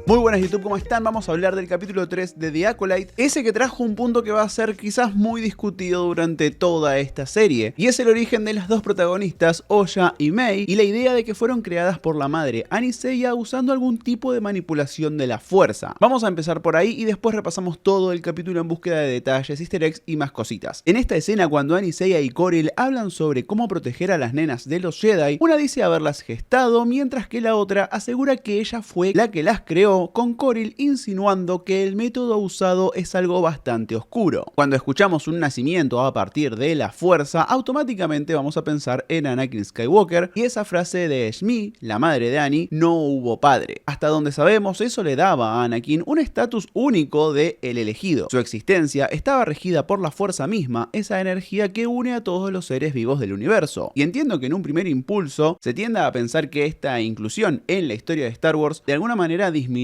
Muy buenas YouTube, ¿cómo están? Vamos a hablar del capítulo 3 de The Acolyte, ese que trajo un punto que va a ser quizás muy discutido durante toda esta serie, y es el origen de las dos protagonistas, Oya y Mei, y la idea de que fueron creadas por la madre Aniseiya usando algún tipo de manipulación de la fuerza. Vamos a empezar por ahí y después repasamos todo el capítulo en búsqueda de detalles, easter eggs y más cositas. En esta escena, cuando Aniseiya y Corel hablan sobre cómo proteger a las nenas de los Jedi, una dice haberlas gestado, mientras que la otra asegura que ella fue la que las creó, con Corel insinuando que el método usado es algo bastante oscuro. Cuando escuchamos un nacimiento a partir de la fuerza, automáticamente vamos a pensar en Anakin Skywalker y esa frase de Shmi, la madre de Annie, no hubo padre. Hasta donde sabemos, eso le daba a Anakin un estatus único de el elegido. Su existencia estaba regida por la fuerza misma, esa energía que une a todos los seres vivos del universo. Y entiendo que en un primer impulso se tienda a pensar que esta inclusión en la historia de Star Wars de alguna manera disminuye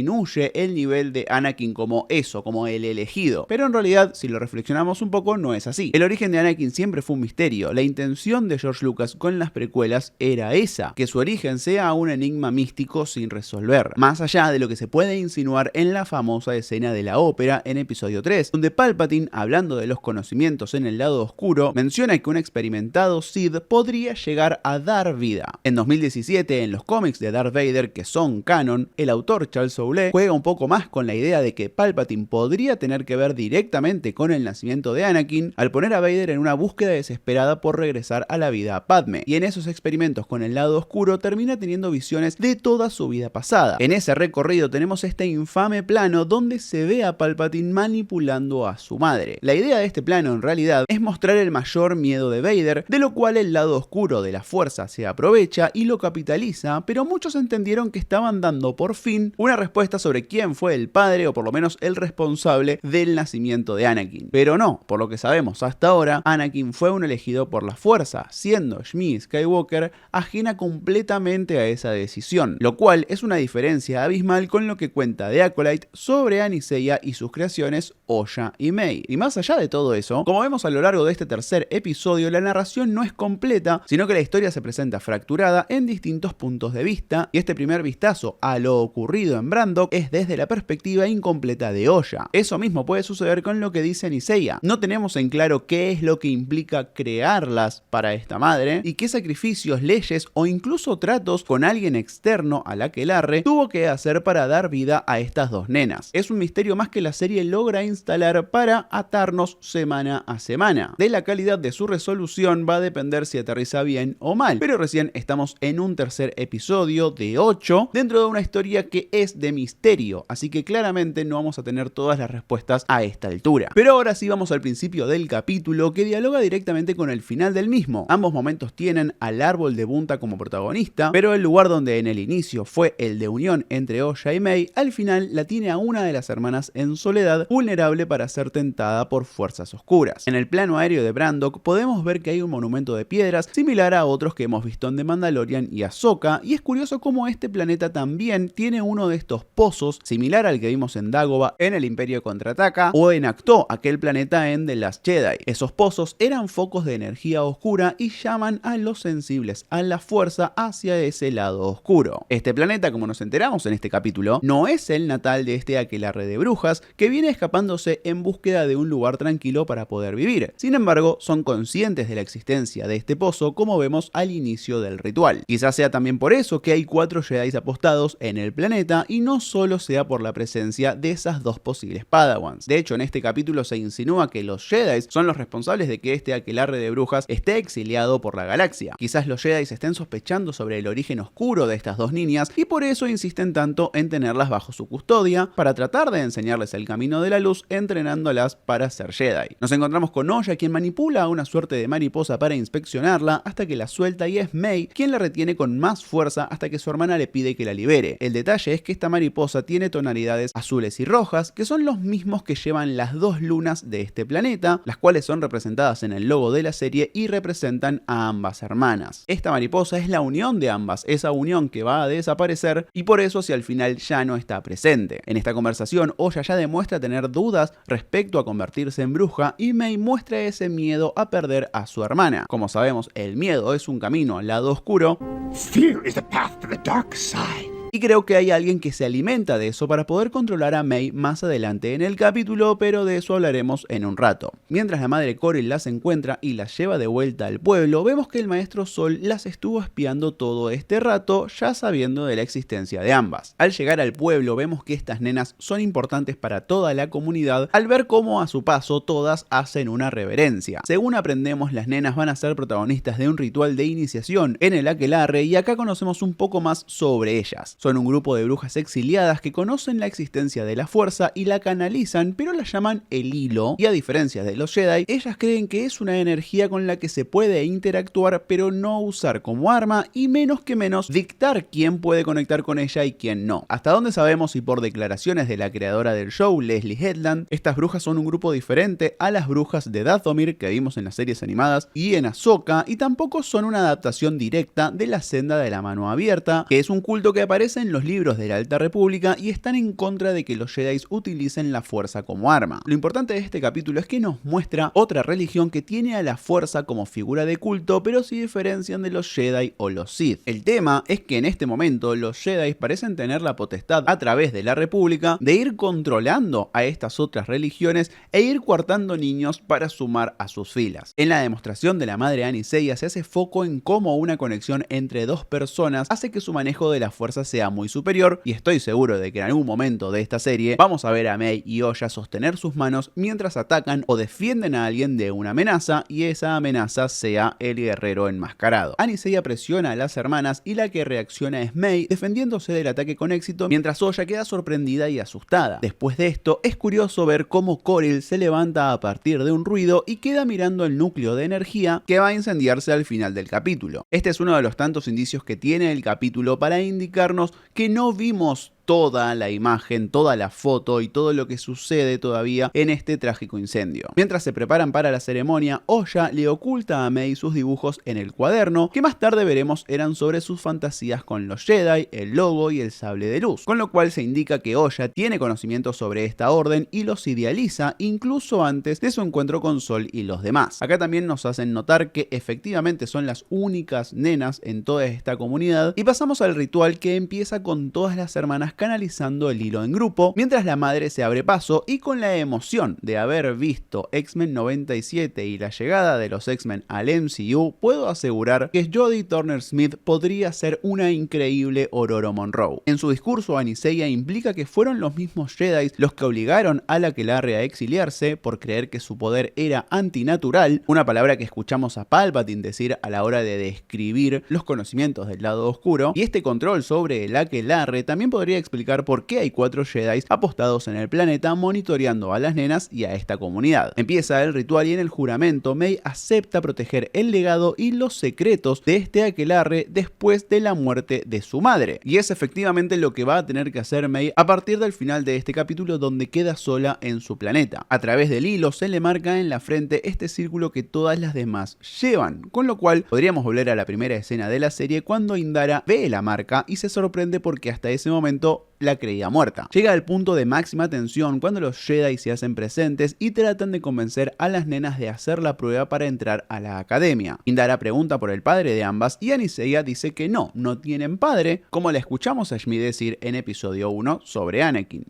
el nivel de Anakin como eso, como el elegido. Pero en realidad, si lo reflexionamos un poco, no es así. El origen de Anakin siempre fue un misterio. La intención de George Lucas con las precuelas era esa, que su origen sea un enigma místico sin resolver. Más allá de lo que se puede insinuar en la famosa escena de la ópera en episodio 3, donde Palpatine, hablando de los conocimientos en el lado oscuro, menciona que un experimentado Sith podría llegar a dar vida. En 2017, en los cómics de Darth Vader que son canon, el autor Charles Soule juega un poco más con la idea de que Palpatine podría tener que ver directamente con el nacimiento de Anakin al poner a Vader en una búsqueda desesperada por regresar a la vida a Padme, y en esos experimentos con el lado oscuro termina teniendo visiones de toda su vida pasada. En ese recorrido tenemos este infame plano donde se ve a Palpatine manipulando a su madre. La idea de este plano en realidad es mostrar el mayor miedo de Vader, de lo cual el lado oscuro de la fuerza se aprovecha y lo capitaliza, pero muchos entendieron que estaban dando por fin una respuesta sobre quién fue el padre o por lo menos el responsable del nacimiento de Anakin. Pero no, por lo que sabemos hasta ahora, Anakin fue un elegido por la fuerza, siendo Shmi Skywalker ajena completamente a esa decisión, lo cual es una diferencia abismal con lo que cuenta The Acolyte sobre Aniseiya y sus creaciones Oya y Mei. Y más allá de todo eso, como vemos a lo largo de este tercer episodio, la narración no es completa, sino que la historia se presenta fracturada en distintos puntos de vista, y este primer vistazo a lo ocurrido en Brandok es desde la perspectiva incompleta de Oya. Eso mismo puede suceder con lo que dice Aniseiya. No tenemos en claro qué es lo que implica crearlas para esta madre y qué sacrificios, leyes o incluso tratos con alguien externo a la aquelarre tuvo que hacer para dar vida a estas dos nenas. Es un misterio más que la serie logra instalar para atarnos semana a semana. De la calidad de su resolución va a depender si aterriza bien o mal, pero recién estamos en un tercer episodio de 8 dentro de una historia que es de misterio, así que claramente no vamos a tener todas las respuestas a esta altura. Pero ahora sí vamos al principio del capítulo, que dialoga directamente con el final del mismo. Ambos momentos tienen al árbol de Bunta como protagonista, pero el lugar donde en el inicio fue el de unión entre Oya y Mei, al final la tiene a una de las hermanas en soledad, vulnerable para ser tentada por fuerzas oscuras. En el plano aéreo de Brandok podemos ver que hay un monumento de piedras similar a otros que hemos visto en The Mandalorian y Ahsoka, y es curioso cómo este planeta también tiene uno de estos pozos similar al que vimos en Dagobah en El Imperio Contraataca o en Acto, aquel planeta en The Last Jedi. Esos pozos eran focos de energía oscura y llaman a los sensibles a la fuerza hacia ese lado oscuro. Este planeta, como nos enteramos en este capítulo, no es el natal de este aquelarre de brujas que viene escapándose en búsqueda de un lugar tranquilo para poder vivir. Sin embargo, son conscientes de la existencia de este pozo, como vemos al inicio del ritual. Quizás sea también por eso que hay 4 Jedi apostados en el planeta y no solo sea por la presencia de esas dos posibles Padawans. De hecho, en este capítulo se insinúa que los Jedi son los responsables de que este aquelarre de brujas esté exiliado por la galaxia. Quizás los Jedi estén sospechando sobre el origen oscuro de estas dos niñas y por eso insisten tanto en tenerlas bajo su custodia, para tratar de enseñarles el camino de la luz, entrenándolas para ser Jedi. Nos encontramos con Oya, quien manipula a una suerte de mariposa para inspeccionarla hasta que la suelta, y es Mei quien la retiene con más fuerza hasta que su hermana le pide que la libere. El detalle es que esta mariposa tiene tonalidades azules y rojas, que son los mismos que llevan las dos lunas de este planeta, las cuales son representadas en el logo de la serie y representan a ambas hermanas. Esta mariposa es la unión de ambas, esa unión que va a desaparecer, y por eso si al final ya no está presente. En esta conversación, Oya ya demuestra tener dudas respecto a convertirse en bruja, y Mei muestra ese miedo a perder a su hermana. Como sabemos, el miedo es un camino al lado oscuro. Fear is the path to the dark side. Y creo que hay alguien que se alimenta de eso para poder controlar a Mei más adelante en el capítulo, pero de eso hablaremos en un rato. Mientras la madre Corel las encuentra y las lleva de vuelta al pueblo, vemos que el maestro Sol las estuvo espiando todo este rato, ya sabiendo de la existencia de ambas. Al llegar al pueblo vemos que estas nenas son importantes para toda la comunidad, al ver cómo a su paso todas hacen una reverencia. Según aprendemos, las nenas van a ser protagonistas de un ritual de iniciación en el aquelarre y acá conocemos un poco más sobre ellas. Son un grupo de brujas exiliadas que conocen la existencia de la fuerza y la canalizan, pero la llaman el hilo, y a diferencia de los Jedi, ellas creen que es una energía con la que se puede interactuar, pero no usar como arma, y menos que menos dictar quién puede conectar con ella y quién no. Hasta donde sabemos, y por declaraciones de la creadora del show, Leslie Headland, estas brujas son un grupo diferente a las brujas de Dathomir que vimos en las series animadas y en Ahsoka, y tampoco son una adaptación directa de la Senda de la Mano Abierta, que es un culto que aparece en los libros de la Alta República y están en contra de que los Jedi utilicen la fuerza como arma. Lo importante de este capítulo es que nos muestra otra religión que tiene a la fuerza como figura de culto, pero sí diferencian de los Jedi o los Sith. El tema es que en este momento los Jedi parecen tener la potestad a través de la República de ir controlando a estas otras religiones e ir coartando niños para sumar a sus filas. En la demostración de la madre Anis Seiya se hace foco en cómo una conexión entre dos personas hace que su manejo de la fuerza sea muy superior, y estoy seguro de que en algún momento de esta serie vamos a ver a Mei y Oya sostener sus manos mientras atacan o defienden a alguien de una amenaza, y esa amenaza sea el guerrero enmascarado. Anis Seiya presiona a las hermanas y la que reacciona es Mei, defendiéndose del ataque con éxito, mientras Oya queda sorprendida y asustada. Después de esto, es curioso ver cómo Corel se levanta a partir de un ruido y queda mirando el núcleo de energía que va a incendiarse al final del capítulo. Este es uno de los tantos indicios que tiene el capítulo para indicarnos que no vimos toda la imagen, toda la foto y todo lo que sucede todavía en este trágico incendio. Mientras se preparan para la ceremonia, Oya le oculta a Mei sus dibujos en el cuaderno, que más tarde veremos eran sobre sus fantasías con los Jedi, el logo y el sable de luz, con lo cual se indica que Oya tiene conocimiento sobre esta orden y los idealiza incluso antes de su encuentro con Sol y los demás. Acá también nos hacen notar que efectivamente son las únicas nenas en toda esta comunidad, y pasamos al ritual que empieza con todas las hermanas canalizando el hilo en grupo, mientras la madre se abre paso, y con la emoción de haber visto X-Men 97 y la llegada de los X-Men al MCU, puedo asegurar que Jodie Turner-Smith podría ser una increíble Ororo Monroe. En su discurso, Anis Seiya implica que fueron los mismos Jedi los que obligaron a la Aquelarre a exiliarse por creer que su poder era antinatural, una palabra que escuchamos a Palpatine decir a la hora de describir los conocimientos del lado oscuro, y este control sobre el Aquelarre también podría explicar por qué hay 4 Jedi apostados en el planeta monitoreando a las nenas y a esta comunidad. Empieza el ritual y en el juramento Mei acepta proteger el legado y los secretos de este aquelarre después de la muerte de su madre. Y es efectivamente lo que va a tener que hacer Mei a partir del final de este capítulo, donde queda sola en su planeta. A través del hilo se le marca en la frente este círculo que todas las demás llevan, con lo cual podríamos volver a la primera escena de la serie cuando Indara ve la marca y se sorprende porque hasta ese momento la creía muerta. Llega al punto de máxima tensión cuando los Jedi se hacen presentes y tratan de convencer a las nenas de hacer la prueba para entrar a la academia. Indara pregunta por el padre de ambas y Anis Seiya dice que no tienen padre, como la escuchamos a Shmi decir en episodio 1 sobre Anakin.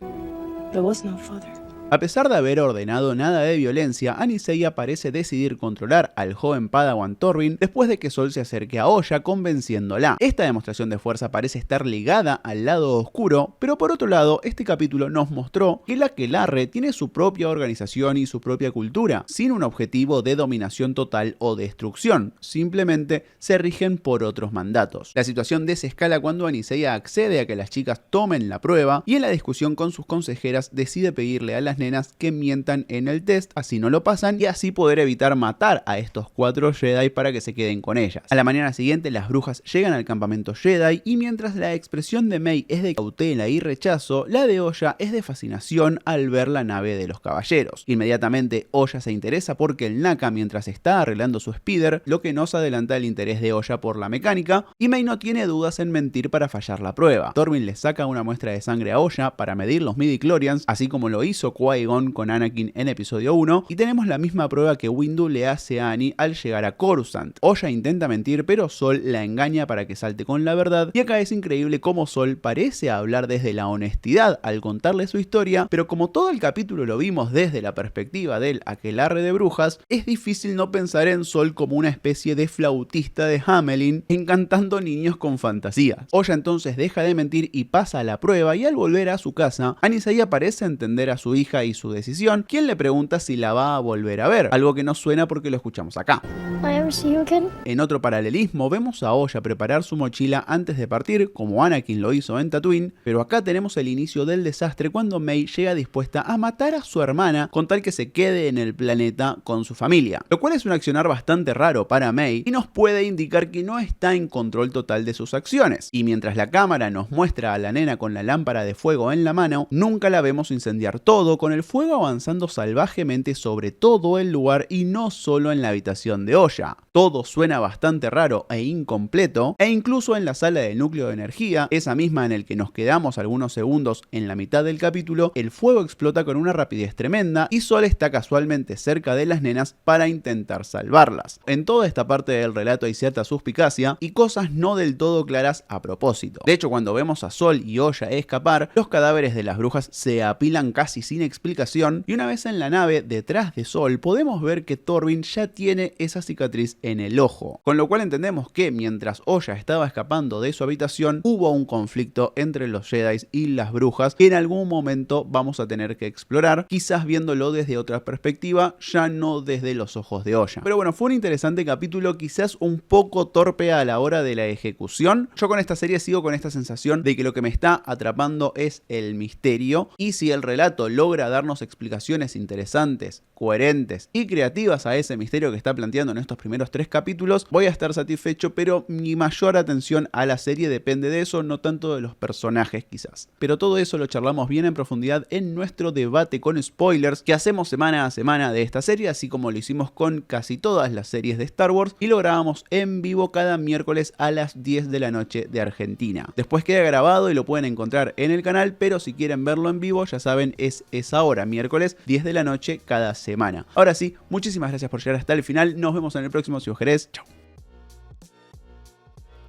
There was no father. A pesar de haber ordenado nada de violencia, Anis Seiya parece decidir controlar al joven Padawan Torvin después de que Sol se acerque a Oya convenciéndola. Esta demostración de fuerza parece estar ligada al lado oscuro, pero por otro lado, este capítulo nos mostró que la Aquelarre tiene su propia organización y su propia cultura, sin un objetivo de dominación total o destrucción, simplemente se rigen por otros mandatos. La situación desescala cuando Anis Seiya accede a que las chicas tomen la prueba y en la discusión con sus consejeras decide pedirle a las nenas que mientan en el test, así no lo pasan y así poder evitar matar a estos 4 Jedi para que se queden con ellas. A la mañana siguiente las brujas llegan al campamento Jedi y mientras la expresión de Mei es de cautela y rechazo, la de Oya es de fascinación al ver la nave de los caballeros. Inmediatamente Oya se interesa porque el Naka mientras está arreglando su speeder, lo que nos adelanta el interés de Oya por la mecánica, y Mei no tiene dudas en mentir para fallar la prueba. Torvin le saca una muestra de sangre a Oya para medir los midichlorians, así como lo hizo Qui-Gon con Anakin en episodio 1, y tenemos la misma prueba que Windu le hace a Annie al llegar a Coruscant. Oya intenta mentir, pero Sol la engaña para que salte con la verdad, y acá es increíble cómo Sol parece hablar desde la honestidad al contarle su historia, pero como todo el capítulo lo vimos desde la perspectiva del aquelarre de brujas, es difícil no pensar en Sol como una especie de flautista de Hamelin encantando niños con fantasía. Oya entonces deja de mentir y pasa a la prueba, y al volver a su casa, Anisaiya parece entender a su hija y su decisión, quien le pregunta si la va a volver a ver, algo que no suena porque lo escuchamos acá. I ever see you again? En otro paralelismo, vemos a Oya preparar su mochila antes de partir, como Anakin lo hizo en Tatooine, pero acá tenemos el inicio del desastre cuando May llega dispuesta a matar a su hermana con tal que se quede en el planeta con su familia, lo cual es un accionar bastante raro para May y nos puede indicar que no está en control total de sus acciones, y mientras la cámara nos muestra a la nena con la lámpara de fuego en la mano, nunca la vemos incendiar todo, con el fuego avanzando salvajemente sobre todo el lugar y no solo en la habitación de Oya. Todo suena bastante raro e incompleto, e incluso en la sala del núcleo de energía, esa misma en el que nos quedamos algunos segundos en la mitad del capítulo, el fuego explota con una rapidez tremenda y Sol está casualmente cerca de las nenas para intentar salvarlas. En toda esta parte del relato hay cierta suspicacia y cosas no del todo claras a propósito. De hecho, cuando vemos a Sol y Oya escapar, los cadáveres de las brujas se apilan casi sin explicación, y una vez en la nave detrás de Sol podemos ver que Torvin ya tiene esa cicatriz en el ojo, con lo cual entendemos que mientras Oya estaba escapando de su habitación hubo un conflicto entre los Jedi y las brujas que en algún momento vamos a tener que explorar, quizás viéndolo desde otra perspectiva, ya no desde los ojos de Oya. Pero bueno, fue un interesante capítulo, quizás un poco torpe a la hora de la ejecución. Yo con esta serie sigo con esta sensación de que lo que me está atrapando es el misterio, y si el relato logra darnos explicaciones interesantes, coherentes y creativas a ese misterio que está planteando en estos primeros 3 capítulos, voy a estar satisfecho, pero mi mayor atención a la serie depende de eso, no tanto de los personajes quizás. Pero todo eso lo charlamos bien en profundidad en nuestro debate con spoilers que hacemos semana a semana de esta serie, así como lo hicimos con casi todas las series de Star Wars, y lo grabamos en vivo cada miércoles a las 10 de la noche de Argentina. Después queda grabado y lo pueden encontrar en el canal, pero si quieren verlo en vivo, ya saben, es esa hora, miércoles 10 de la noche cada semana. Ahora sí, muchísimas gracias por llegar hasta el final, nos vemos en el próximo Si vos querés. Chau.